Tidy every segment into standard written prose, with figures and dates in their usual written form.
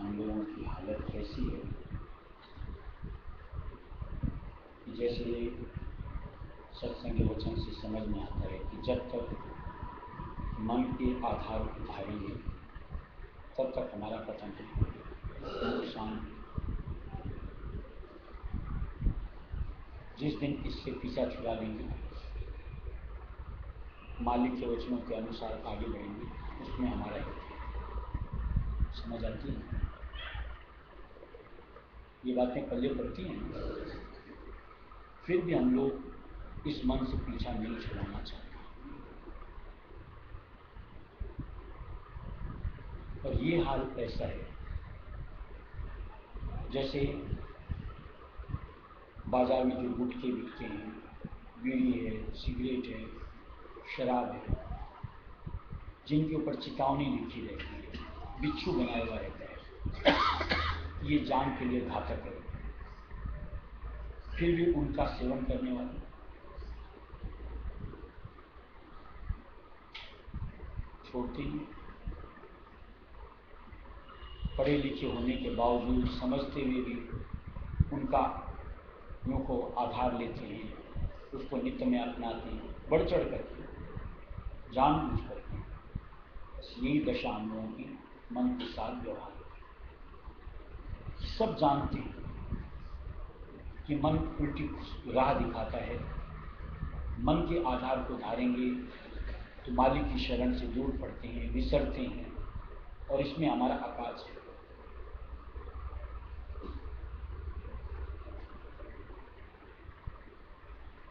हम लोगों की हालत कैसी है, जैसे सत्संग के वचन से समझ में आता है कि जब तक मन के आधार को धारेंगे तब तक हमारा पतन नुकसान। जिस दिन इससे पीछा छुड़ा लेंगे, मालिक के वचनों के अनुसार आगे बढ़ेंगे, उसमें हमारा हित है। समझ आती है? ये बातें पल्ले पड़ती हैं। फिर भी हम लोग इस मन से पीछा नहीं छुड़ाना चाहते, और ये हाल ऐसा है जैसे बाजार में जो गुटखे बिकते हैं, बीड़ी है, सिगरेट है, शराब है, जिनके ऊपर चेतावनी लिखी रहती है, बिच्छू बनाया हुआ रहता है, ये जान के लिए घातक है, फिर भी उनका सेवन करने वाले छोड़ते ही, पढ़े लिखे होने के बावजूद समझते हुए भी उनका मुँह को आधार लेते हैं, उसको नित्य में अपनाते हैं, बढ़ चढ़ करके, जानबूझ करके। यही दशा हम लोगों की मन के साथ व्यवहार है। सब जानते हैं कि मन उल्टी राह दिखाता है, मन के आधार को धारेंगे तो मालिक की शरण से दूर पड़ते हैं, विसरते हैं, और इसमें हमारा आकाश है।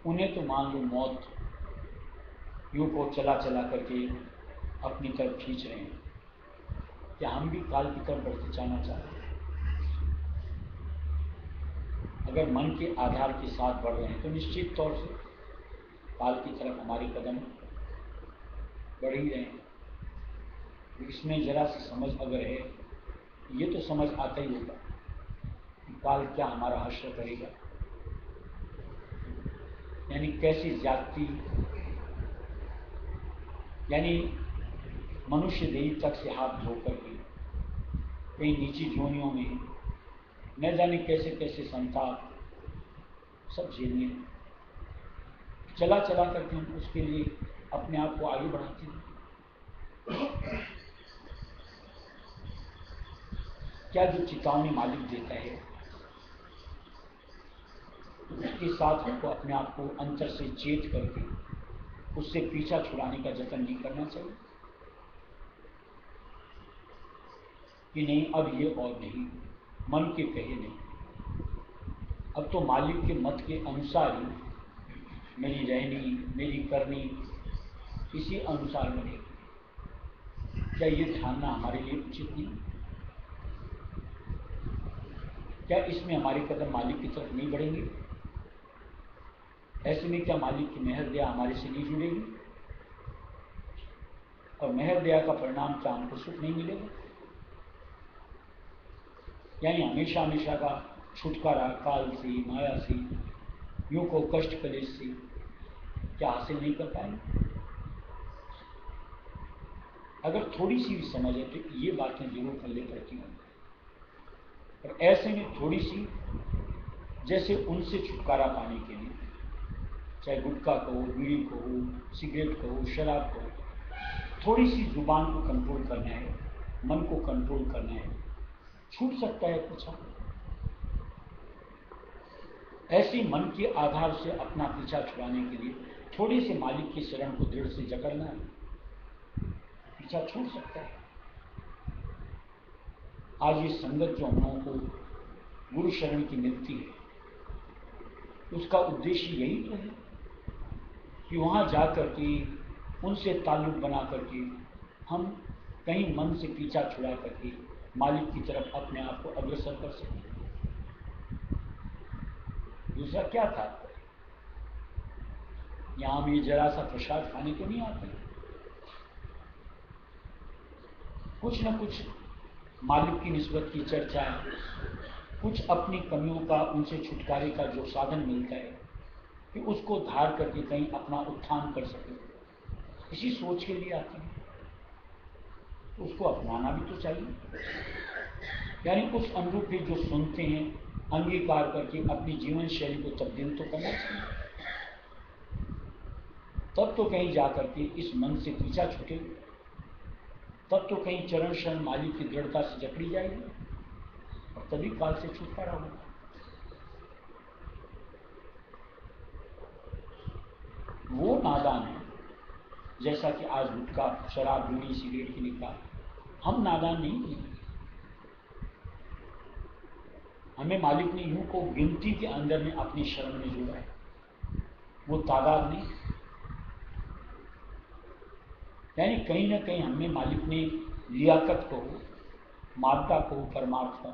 उन्हें तो मान लो मौत यूं को चला चला करके अपनी तरफ खींच रहे हैं, क्या हम भी काल की तरफ बढ़ते जाना चाहते हैं? अगर मन के आधार के साथ बढ़ रहे हैं तो निश्चित तौर से काल की तरफ हमारे कदम बढ़ ही रहे हैं। इसमें जरा सी समझ अगर है, ये तो समझ आता ही होगा कि काल क्या हमारा हश्र करेगा, यानी कैसी जाति, यानी मनुष्य देह तक से हाथ धोकर के कई नीची जोनियों में न जाने कैसे कैसे संताप सब झेलने, चला चला करके हम उसके लिए अपने आप को आगे बढ़ाते हैं। क्या जो चेतावनी मालिक देता है उसके साथ हमको अपने आप को अंतर से चेत करके उससे पीछा छुड़ाने का जतन नहीं करना चाहिए कि नहीं अब ये और नहीं, मन के कहे नहीं, अब तो मालिक के मत के अनुसार ही मेरी रहनी, मेरी करनी इसी अनुसार बनेगी। क्या ये ठानना हमारे लिए उचित नहीं? क्या इसमें हमारे कदम मालिक की तरफ नहीं बढ़ेंगे? ऐसे में क्या मालिक की मेहर दया हमारे से नहीं जुड़ेगी? और मेहर दया का परिणाम क्या हमको सुख नहीं मिलेगा? यानी हमेशा हमेशा का छुटकारा काल से, माया से, यूं को कष्ट कलेश से क्या हासिल नहीं कर पाएंगे? अगर थोड़ी सी भी समझ है तो ये बातें जरूर पल्ले पड़ती होंगी। और ऐसे में थोड़ी सी, जैसे उनसे छुटकारा पाने के लिए, चाहे गुटखा कहो, बीड़ी कहो, सिगरेट कहो, शराब कहो, थोड़ी सी जुबान को कंट्रोल करना है, मन को कंट्रोल करना है, छूट सकता है पीछा। ऐसे मन के आधार से अपना पीछा छुड़ाने के लिए थोड़ी से मालिक की शरण को दृढ़ से जकड़ना है, पीछा छूट सकता है। आज ये संगत जो हम लोगों को गुरु शरण की मिलती है, उसका उद्देश्य यही तो है कि वहां जाकर के उनसे ताल्लुक बना करके हम कहीं मन से पीछा छुड़ा करके मालिक की तरफ अपने आप को अग्रसर कर सकें। दूसरा क्या था, यहां हम ये जरा सा प्रसाद खाने को नहीं आते, कुछ न कुछ मालिक की निस्बत की चर्चा, कुछ अपनी कमियों का, उनसे छुटकारे का जो साधन मिलता है कि उसको धार करके कहीं अपना उत्थान कर सके, इसी सोच के लिए आती है। तो उसको अपनाना भी तो चाहिए। यानी उस अनुरूप भी जो सुनते हैं, अंगीकार करके अपनी जीवन शैली को तब्दील तो करना चाहिए। तब तो कहीं जाकर के इस मन से पीछा छूटे, तब तो कहीं चरण शरण मालिक की दृढ़ता से जकड़ी जाएगी और तभी काल से छुटकारा होगा। वो नादान है, जैसा कि आज गुटखा, शराब, बीड़ी, सिगरेट की निकाल, हम नादान नहीं हैं। हमें मालिक ने यूं को गिनती के अंदर में अपनी शरण में जोड़ा है, वो तादाद नहीं। यानी कहीं ना कहीं हमें मालिक ने लियाकत को, मादा को, परमार्थ का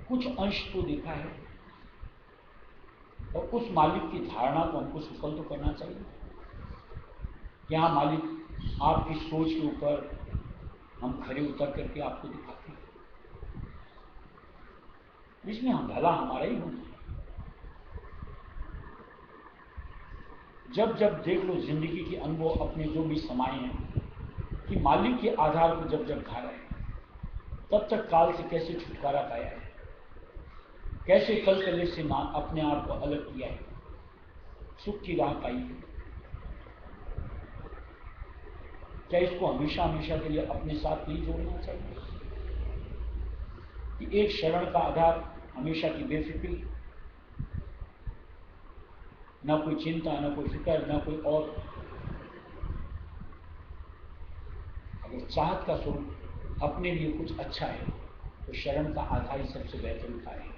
कुछ अंश तो देखा है, और उस मालिक की धारणा को हमको सफल तो करना चाहिए। यहाँ मालिक आपकी सोच के ऊपर हम खड़े उतर करके आपको दिखाते हैं, इसमें हम भला हमारा ही होना। जब जब देख लो जिंदगी के अनुभव अपने जो भी समाये हैं कि मालिक के आधार को जब जब धारा है, तब तक काल से कैसे छुटकारा पाया है, कैसे कल कले से अपने आप को अलग किया है, सुख की राह पाई है। क्या इसको हमेशा हमेशा के लिए अपने साथ नहीं जोड़ना चाहिए कि एक शरण का आधार हमेशा की बेफिक्री, ना कोई चिंता, ना कोई फिक्र, ना कोई और। अगर चाहत का स्वरूप अपने लिए कुछ अच्छा है तो शरण का आधार ही सबसे बेहतर उपाय है।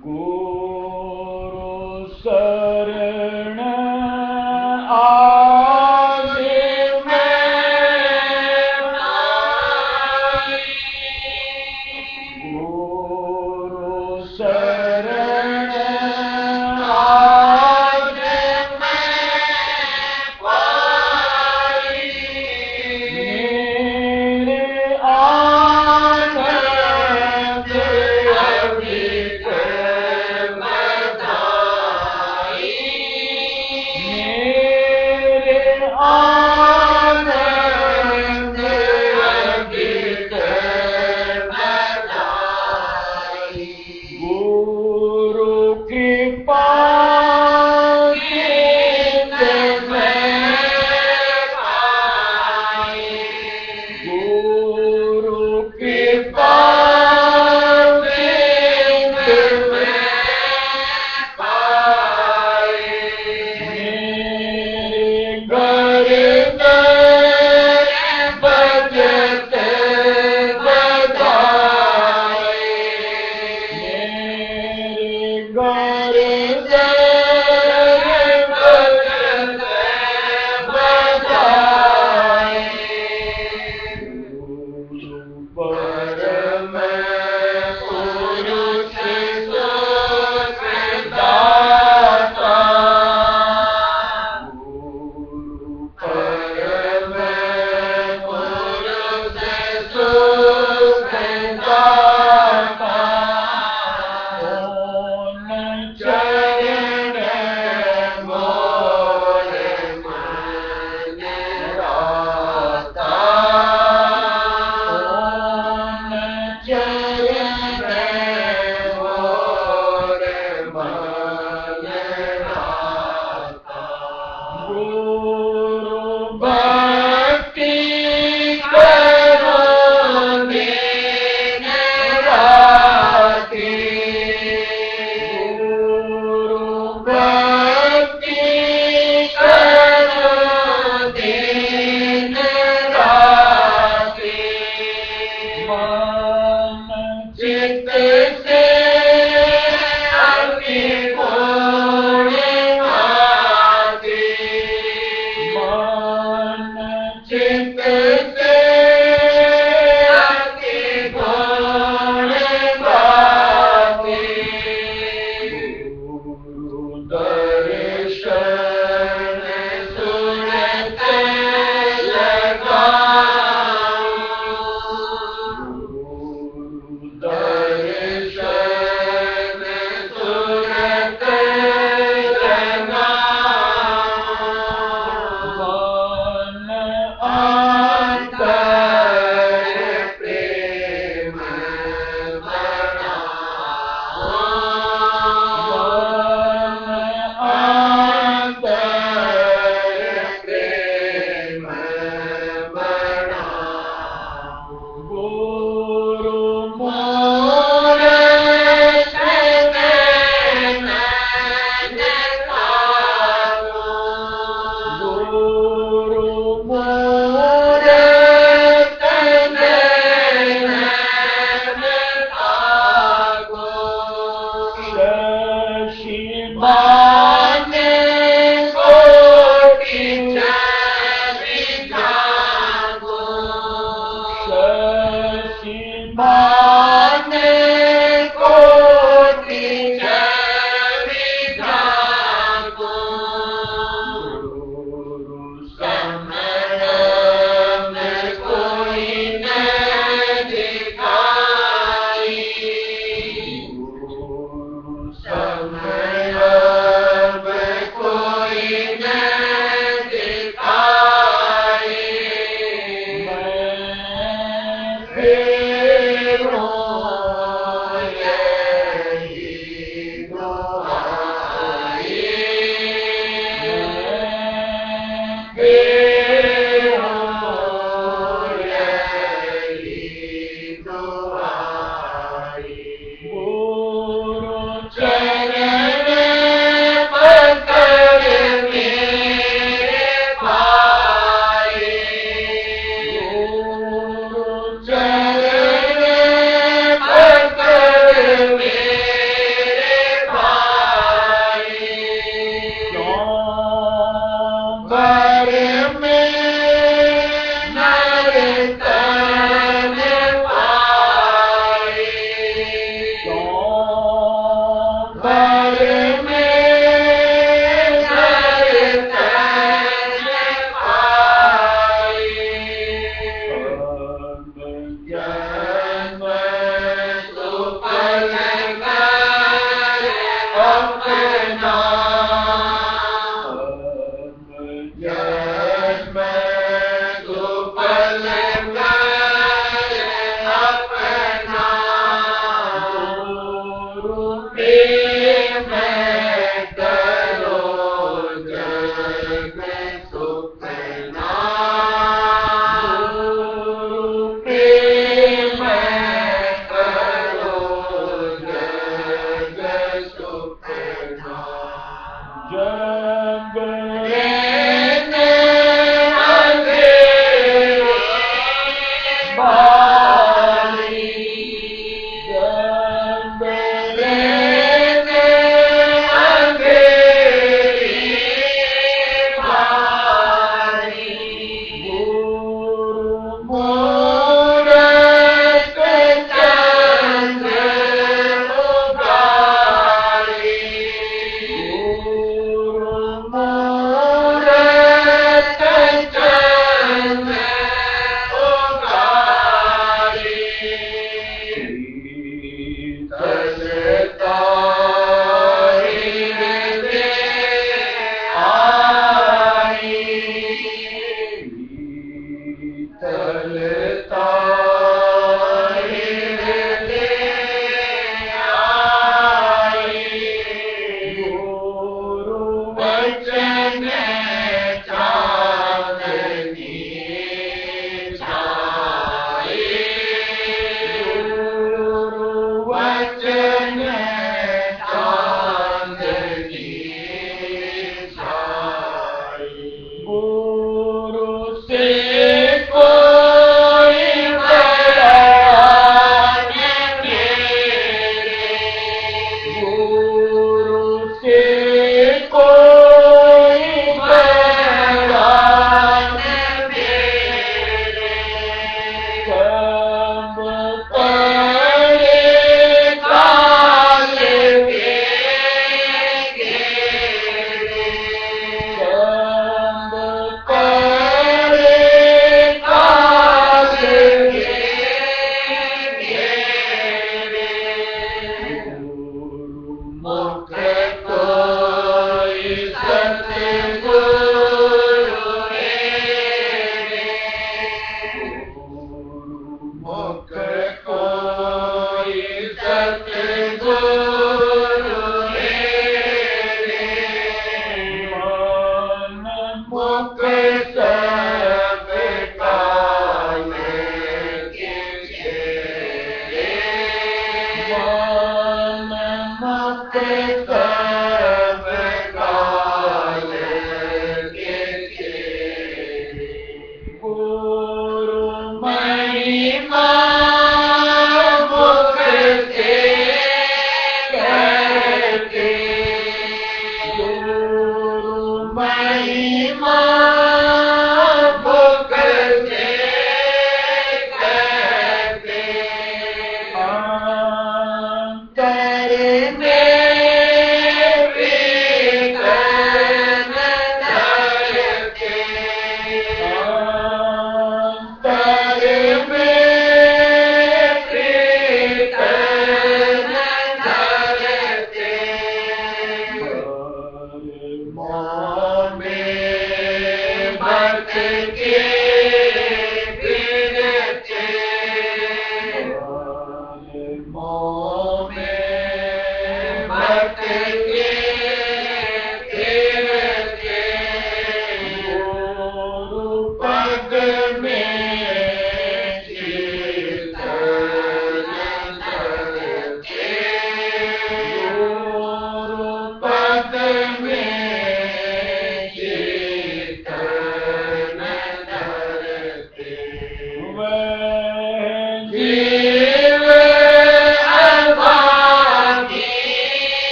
गुरु शरण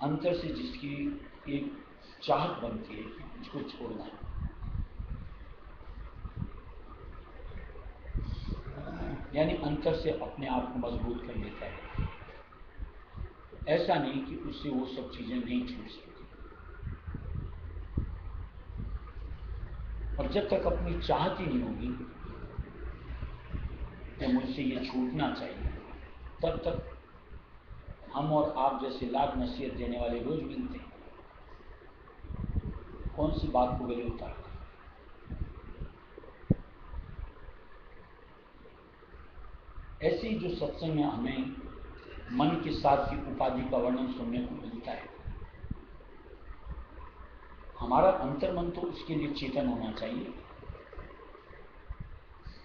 अंतर से जिसकी एक चाहत बनती है कि उसको छोड़ना है, यानी अंतर से अपने आप को मजबूत कर लेता है। ऐसा नहीं कि उससे वो सब चीजें नहीं छूट सकती, और जब तक अपनी चाहत ही नहीं होगी कि मुझसे ये छूटना चाहिए, तब तक हम और आप जैसे लाख नसीहत देने वाले रोज मिलते हैं, कौन सी बात को गले उतारते हैं। ऐसे ही जो सत्संग में हमें मन के साथ की उपाधि का वर्णन सुनने को मिलता है, हमारा अंतर्मन तो उसके लिए चेतन होना चाहिए।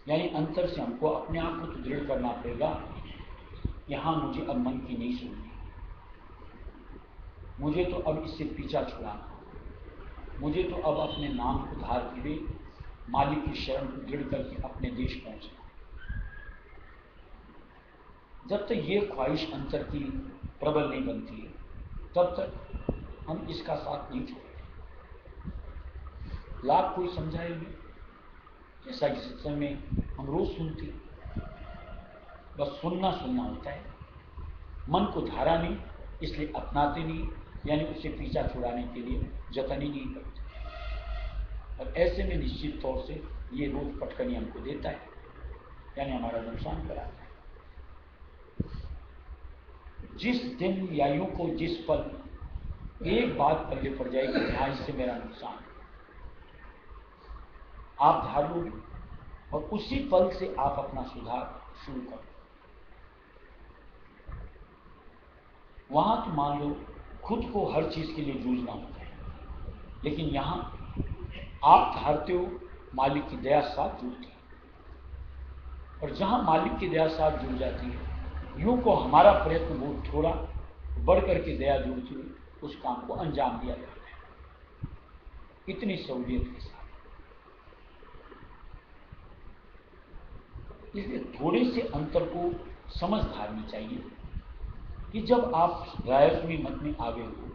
यानी अंतर से हमको अपने आप को तो दृढ़ करना पड़ेगा, यहां मुझे अब मन की नहीं सुननी, मुझे तो अब इससे पीछा छुड़ाना, मुझे तो अब अपने नाम को धार के मालिक की शरण को दृढ़ करके अपने देश पहुंचना। जब तक ये ख्वाहिश अंतर की प्रबल नहीं बनती है, तब तक हम इसका साथ नहीं छोड़ते। लाख कोई समझाए भी, जैसा कि सत्संग में हम रोज सुनते, बस सुनना होता है, मन को धारा नहीं, इसलिए अपनाते नहीं, यानी उससे पीछा छुड़ाने के लिए जतन ही नहीं करते। और ऐसे में निश्चित तौर से ये रोज पटकनी हमको देता है, यानी हमारा नुकसान कराता है। जिस दिन या यूं को जिस पल एक बात पल्ले पड़ जाएगी, हाँ इससे मेरा नुकसान है, आप धार लोगे और उसी पल से आप अपना सुधार शुरू करो। वहां तो मान लो खुद को हर चीज के लिए जूझना होता है, लेकिन यहां आप धारते हो, मालिक की दया साथ जुड़ती है, और जहां मालिक की दया साथ जुड़ जाती है, यूं को हमारा प्रयत्न बहुत थोड़ा बढ़ करके दया जुड़ती हुई उस काम को अंजाम दिया जाता है, इतनी सहूलियत के साथ। इसलिए थोड़े से अंतर को समझ धारनी चाहिए कि जब आप रायस्वी मत में आगे हो,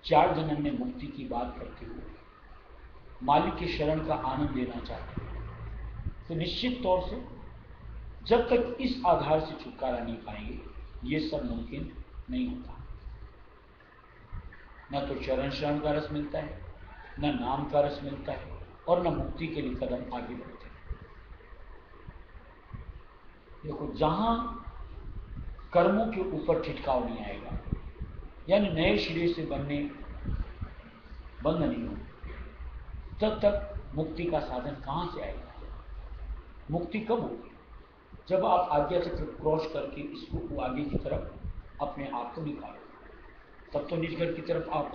4 जन्म में मुक्ति की बात करते हो, मालिक की शरण का आनंद लेना चाहते हो, तो निश्चित तौर से जब तक इस आधार से छुटकारा नहीं पाएंगे, ये सब मुमकिन नहीं होता। न तो चरण शरण का रस मिलता है, न नाम का रस मिलता है, और न मुक्ति के लिए कदम आगे बढ़ते हैं। देखो, जहां कर्मों के ऊपर ठिठकाव नहीं आएगा, यानी नए सिरे से बंध नहीं हो, तब तक मुक्ति का साधन कहां से आएगा? मुक्ति कब होगी? जब आप आज्ञा चक्र क्रॉस करके इसको आगे की तरफ अपने आप को निकालो, तब तो निज घर की तरफ आप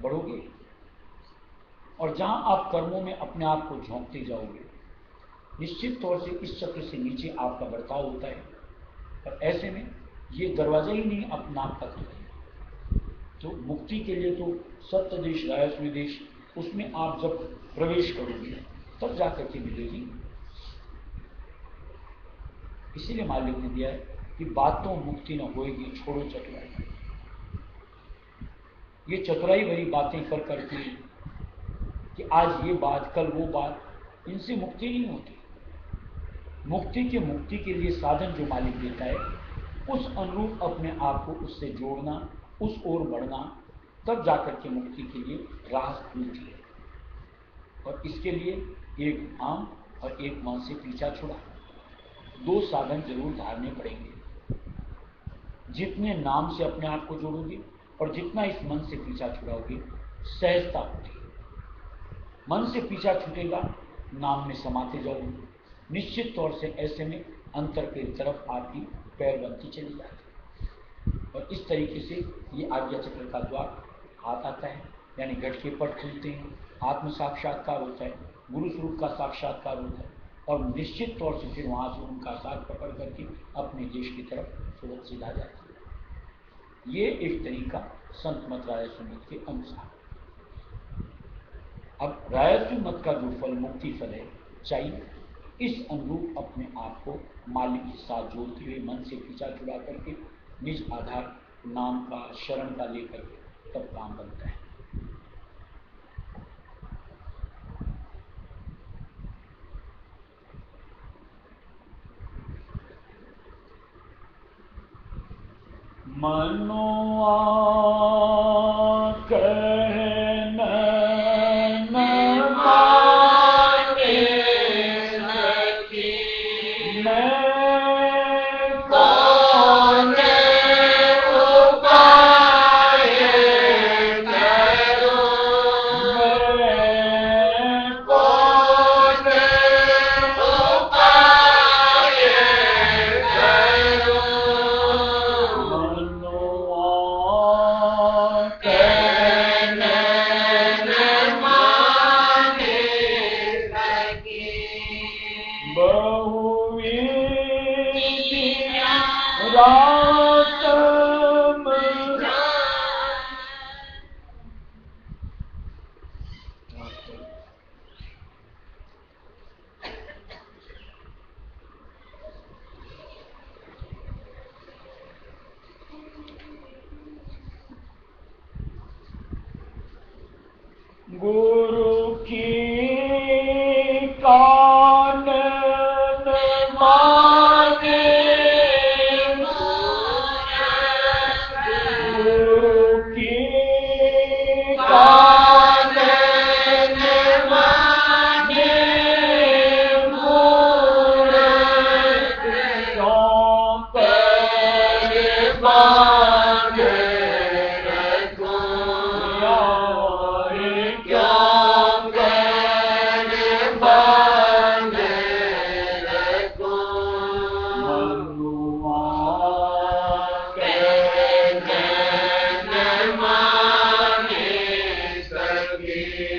बढ़ोगे। और जहां आप कर्मों में अपने आप को झोंकते जाओगे, निश्चित तौर से इस चक्र से नीचे आपका बर्ताव होता है, और ऐसे में ये दरवाजा ही नहीं अपने आप तक है। तो मुक्ति के लिए तो सत्य देश, रायस्वी देश, उसमें आप जब प्रवेश करोगे तब जाकर के मिलेगी। इसीलिए मालिक ने दिया है कि बातों मुक्ति न होएगी, छोड़ो चतुराई। ये चतुराई भरी बातें कर करके कि आज ये बात कल वो बात, इनसे मुक्ति नहीं होती। मुक्ति के लिए साधन जो मालिक देता है, उस अनुरूप अपने आप को उससे जोड़ना, उस ओर बढ़ना, तब जाकर के मुक्ति के लिए राह खुलती है। और इसके लिए एक आम और एक मन से पीछा छुड़ा, 2 साधन जरूर धारने पड़ेंगे। जितने नाम से अपने आप को जोड़ोगे और जितना इस मन से पीछा छुड़ाओगे, सहजता होती है। मन से पीछा छूटेगा, नाम में समाते जाओगे, निश्चित तौर से ऐसे में अंतर की तरफ आपकी पैर बनती चली जाती है। और इस तरीके से ये आज्ञा चक्र का द्वार हाथ आता है, यानी घट के पट खुलते हैं, आत्म साक्षात्कार होता है, गुरु स्वरूप का साक्षात्कार होता है, और निश्चित तौर से फिर वहां से उनका साथ पकड़ करके अपने देश की तरफ सुरक्षित आ जाती है। ये एक तरीका संत मत रायस्वी मत के अनुसार। अब रायस्वी मत का जो फल, मुक्ति फल है, चाहिए इस अनुरूप अपने आप को मालिक के साथ जोड़ते हुए मन से पीछा छुड़ा करके निज आधार नाम का, शरण का लेकर के तब काम बनता है। मनोआ कहन न माने सकी, मैं कौन उपाय करूं, मैं कौन उपाय करूं। गुरु की कान माने, गुरु की कान माने, मूरत सौंप बांधे रखो, क्या Swami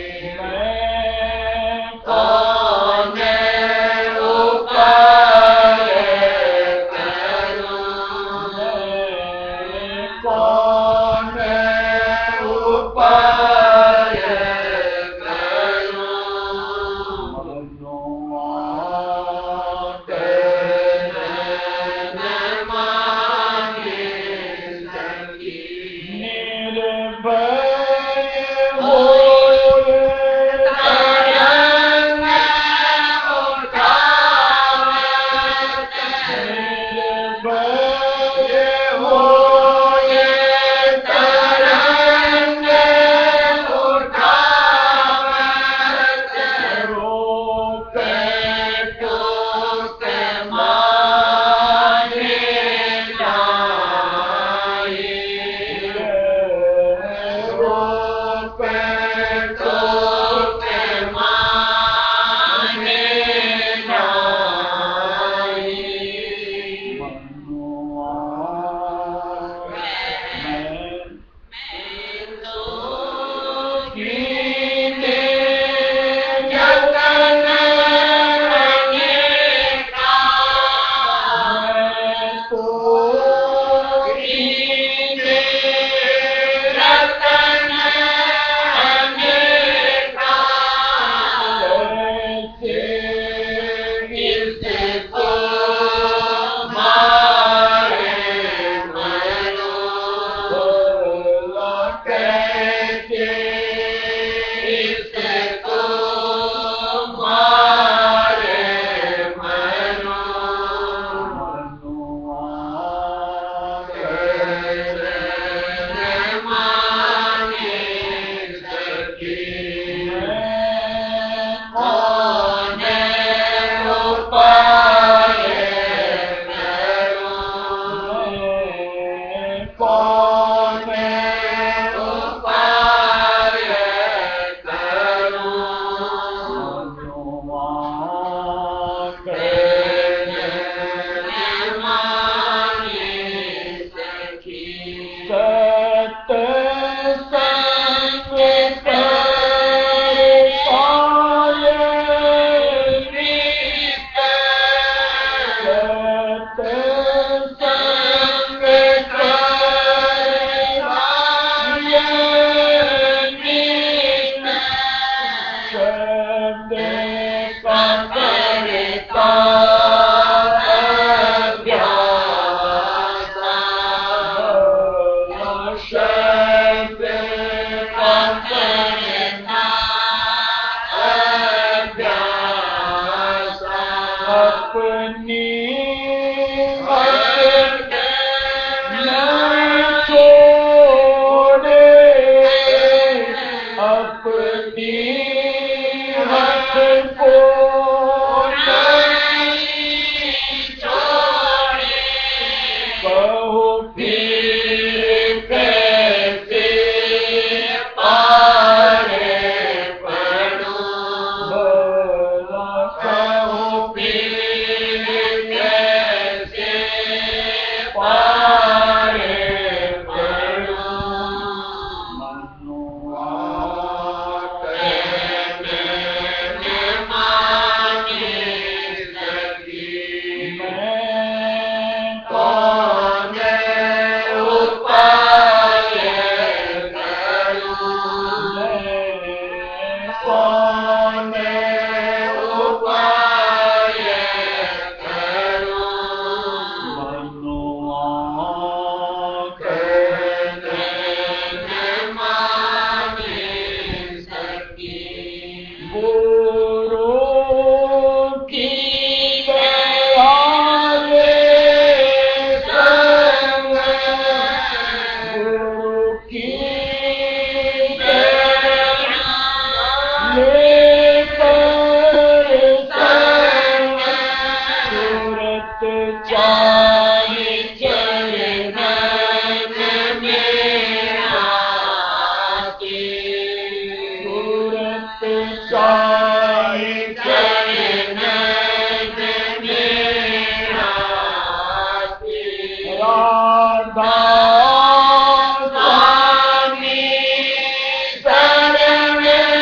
Saranam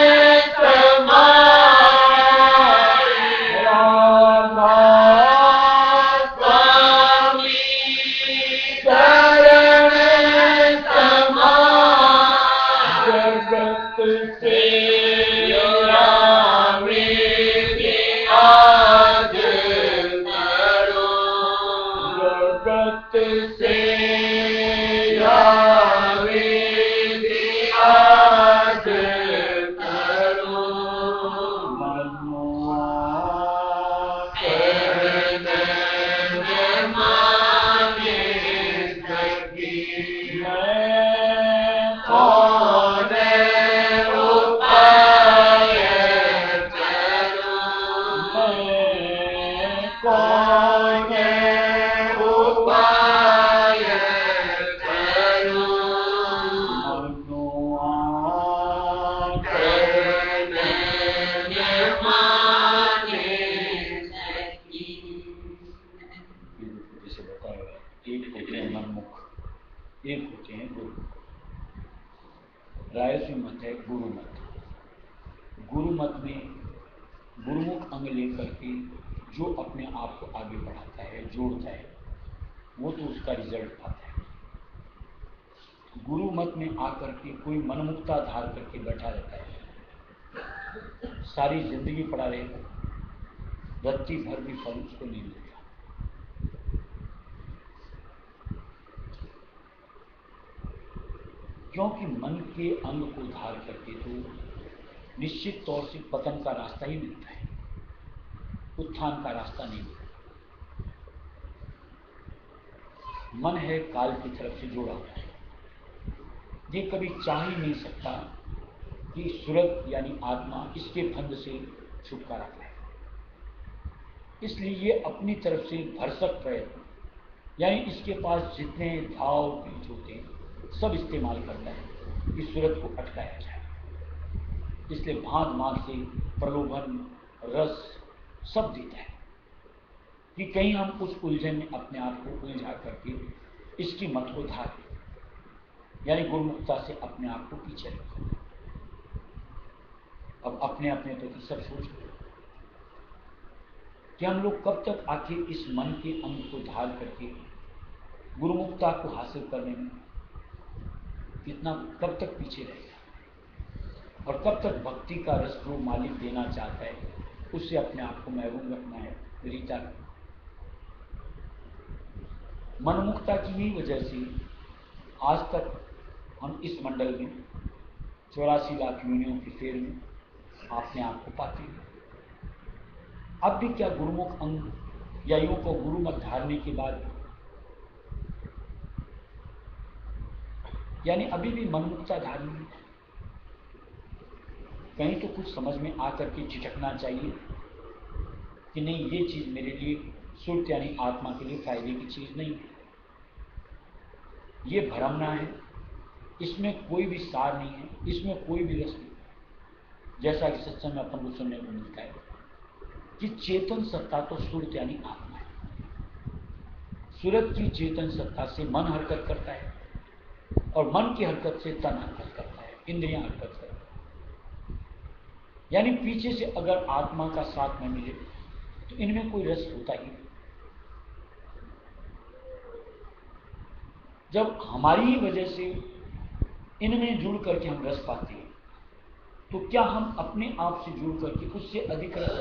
गुरु मत में गुरुमुख अंग लेकर के जो अपने आप को आगे बढ़ाता है, जोड़ता है, वो तो उसका रिजल्ट पाता है। गुरु मत में आकर के कोई मनमुक्ता धार करके बैठा रहता है, सारी जिंदगी पड़ा रहेगा, रत्ती भर भी फल उसको नहीं मिलेगा। क्योंकि मन के अंग को धार करके तो निश्चित तौर से पतन का रास्ता ही मिलता है, उत्थान का रास्ता नहीं मिलता। मन है काल की तरफ से जोड़ा हुआ है, ये कभी चाह ही नहीं सकता कि सूरत यानी आत्मा इसके फंद से छुटकारा पाए। इसलिए ये अपनी तरफ से भरसक प्रयत्न, यानी इसके पास जितने भाव बीज होते हैं सब इस्तेमाल करता है कि सूरत को अटकाया जाए। इसलिए भांत भांत से प्रलोभन, रस सब देता है कि कहीं हम उस उलझन में अपने आप को उलझा करके इसकी मत को धार दें, यानी गुरुमुखता से अपने आप को पीछे रखें। अब अपने अपने प्रति सब सोच कि हम लोग कब तक आखिर इस मन के अंग को धार करके गुरुमुखता को हासिल करने में कितना, कब तक पीछे रहेगा, और कब तक भक्ति का रस जो मालिक देना चाहता है उससे अपने आप को महरूम रखना है, रीता रखना। मनमुक्ता की ही वजह से आज तक हम इस मंडल में 84 लाख योनियों की फेर में अपने आप को पाते हैं। अब भी क्या गुरुमुख अंग या यूं को गुरु मत धारने के बाद, यानी अभी भी मनमुक्ता धारनी है? कहीं तो कुछ समझ में आकर के झिझकना चाहिए कि नहीं, ये चीज मेरे लिए सुरत यानी आत्मा के लिए फायदे की चीज नहीं है, ये भ्रमना है, इसमें कोई भी सार नहीं है, इसमें कोई भी रस नहीं। जैसा कि सत्संग में अपन को सुनने को मिलता है कि चेतन सत्ता तो सुरत यानी आत्मा है। सुरत की चेतन सत्ता से मन हरकत करता है और मन की हरकत से तन हरकत करता है, इंद्रियां हरकत करती है। यानी पीछे से अगर आत्मा का साथ न मिले तो इनमें कोई रस होता ही नहीं। जब हमारी ही वजह से इनमें जुड़ करके हम रस पाते हैं, तो क्या हम अपने आप से जुड़ करके उससे अधिक रस,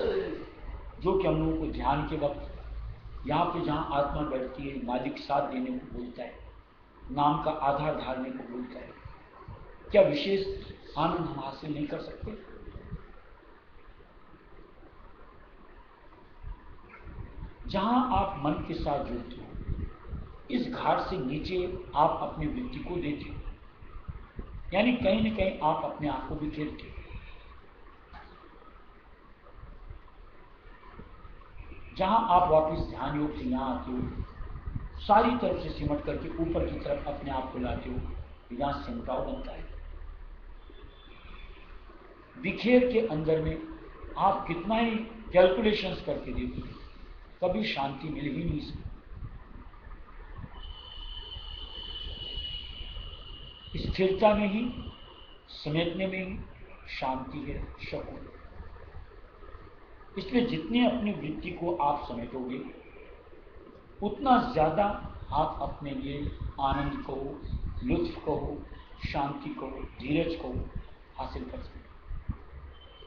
जो कि हम लोगों को ध्यान के वक्त यहाँ पे जहाँ आत्मा बैठती है, मालिक साथ देने को बोलता है, नाम का आधार धारने को बोलता है, क्या विशेष आनंद हम हासिल नहीं कर सकते? जहां आप मन के साथ जुड़ते हो, इस घाट से नीचे आप अपनी वृत्ति को देते हो, यानी कहीं न कहीं आप अपने आप को बिखेरते हो। जहां आप वापस ध्यान योग से यहां आते हो, सारी तरफ से सिमट करके ऊपर की तरफ अपने आप को लाते हो, यहां सिमटाव बनता है। बिखेर के अंदर में आप कितना ही कैलकुलेशंस करके देखो, कभी शांति मिल ही नहीं सकती। स्थिरता में ही, समेटने में ही शांति है, शकुन। इसलिए जितने अपनी वृत्ति को आप समेटोगे उतना ज्यादा आप अपने लिए आनंद को, लुत्फ को, शांति को, धीरज को हासिल कर सकते।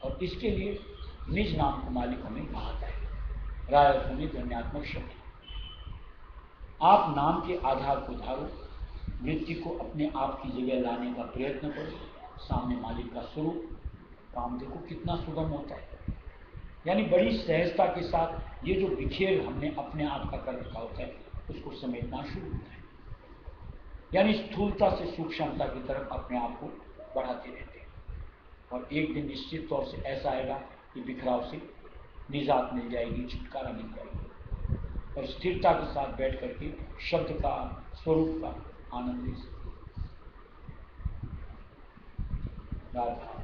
और इसके लिए निज नाम को मालिक हमें कहता है, रायत हमें ध्वन्यात्मक शब्द। आप नाम के आधार को धारो, वृत्ति को अपने आप की जगह लाने का प्रयत्न करो, सामने मालिक का स्वरूप, काम देखो कितना सुगम होता है। यानी बड़ी सहजता के साथ ये जो बिखेर हमने अपने आप का कर रखा होता है उसको समेटना शुरू होता है। यानी स्थूलता से सूक्ष्मता की तरफ अपने आप को बढ़ाते रहते हैं, और एक दिन निश्चित तौर से ऐसा आएगा कि बिखराव से निजात मिल जाएगी, छुटकारा मिल जाएगी, और स्थिरता के साथ बैठ करके शब्द का, स्वरूप का आनंद ले सकते। बार बार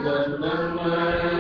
कृष्णं